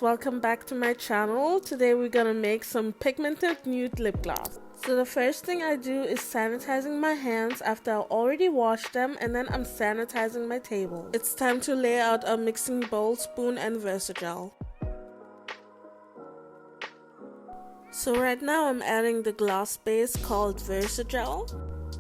welcome back to my channel. Today we're gonna make some pigmented nude lip gloss. So the first thing I do is sanitizing my hands after I already washed them, and then I'm sanitizing my table. It's time to lay out a mixing bowl, spoon and Versagel. So right now I'm adding the gloss base called Versagel.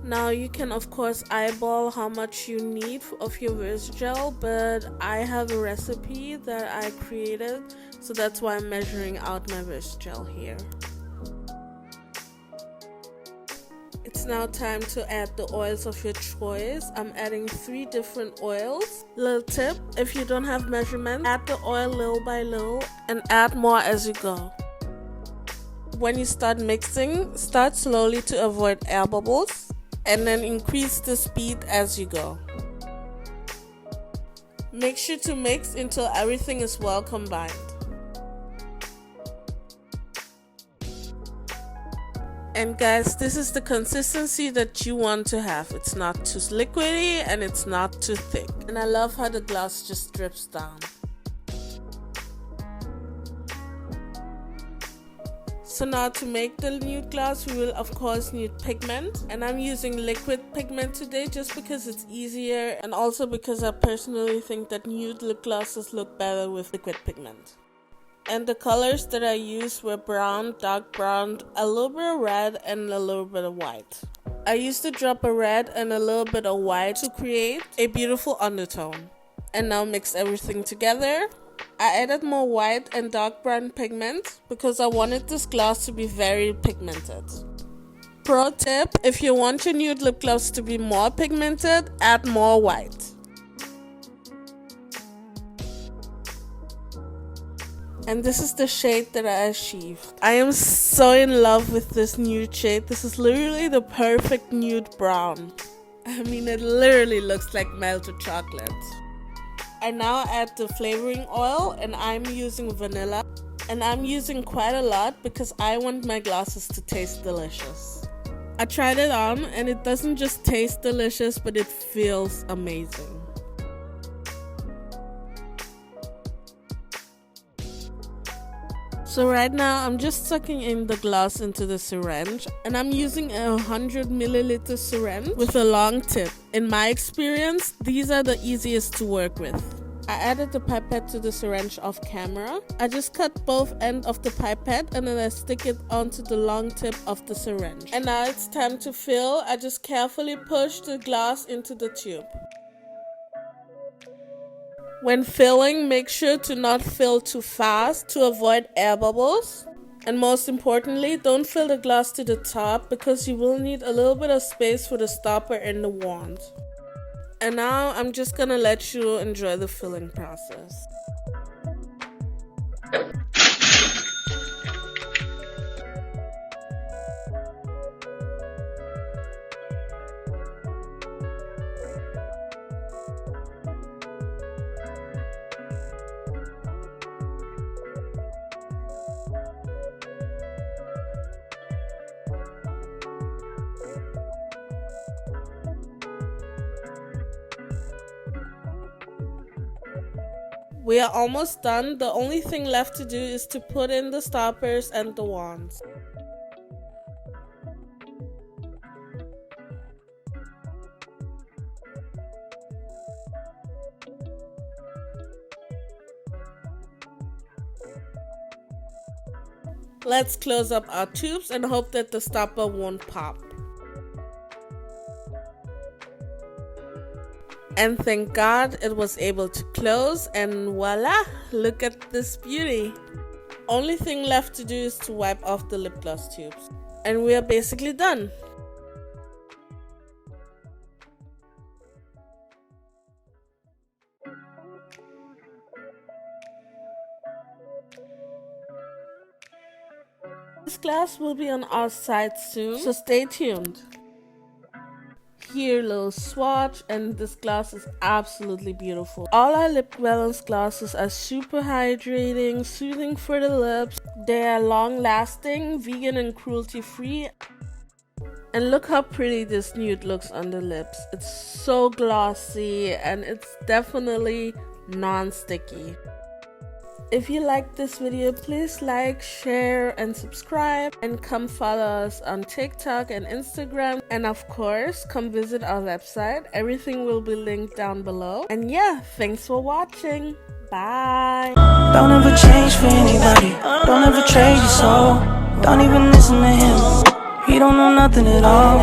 Now you can of course eyeball how much you need of your Versagel, but I have a recipe that I created, so that's why I'm measuring out my Versagel here. It's now time to add the oils of your choice. I'm adding 3 different oils. Little tip, if you don't have measurement, add the oil little by little and add more as you go. When you start mixing, start slowly to avoid air bubbles, and then increase the speed as you go. Make sure to mix until everything is well combined. And guys, this is the consistency that you want to have. It's not too liquidy and it's not too thick. And I love how the gloss just drips down. So now to make the nude gloss, we will of course need pigment, and I'm using liquid pigment today just because it's easier, and also because I personally think that nude lip glosses look better with liquid pigment. And the colors that I used were brown, dark brown, a little bit of red and a little bit of white. I used a drop of red and a little bit of white to create a beautiful undertone. And now mix everything together. I added more white and dark brown pigment because I wanted this gloss to be very pigmented. Pro tip, if you want your nude lip gloss to be more pigmented, add more white. And this is the shade that I achieved. I am so in love with this nude shade. This is literally the perfect nude brown. I mean, it literally looks like melted chocolate. I now add the flavoring oil, and I'm using vanilla, and I'm using quite a lot because I want my glosses to taste delicious. I tried it on and it doesn't just taste delicious, but it feels amazing. So right now I'm just sucking in the gloss into the syringe, and I'm using a 100 milliliter syringe with a long tip. In my experience, these are the easiest to work with. I added the pipette to the syringe off camera. I just cut both ends of the pipette and then I stick it onto the long tip of the syringe. And now it's time to fill. I just carefully push the gloss into the tube. When filling, make sure to not fill too fast to avoid air bubbles. And most importantly, don't fill the gloss to the top because you will need a little bit of space for the stopper and the wand. And now I'm just gonna let you enjoy the filling process. We are almost done. The only thing left to do is to put in the stoppers and the wands. Let's close up our tubes and hope that the stopper won't pop. And thank God it was able to close, and voila, look at this beauty. Only thing left to do is to wipe off the lip gloss tubes. And we are basically done. This glass will be on our site soon, so stay tuned. Here, little swatch, and this gloss is absolutely beautiful. All our lip balance glosses are super hydrating, soothing for the lips. They are long lasting, vegan and cruelty free. And look how pretty this nude looks on the lips. It's so glossy and it's definitely non-sticky. If you liked this video, please like, share, and subscribe, and come follow us on TikTok and Instagram, and of course come visit our website. Everything will be linked down below. And yeah, thanks for watching. Bye. Don't ever change for anybody. Don't ever trade your soul. Don't even listen to him. He don't know nothing at all.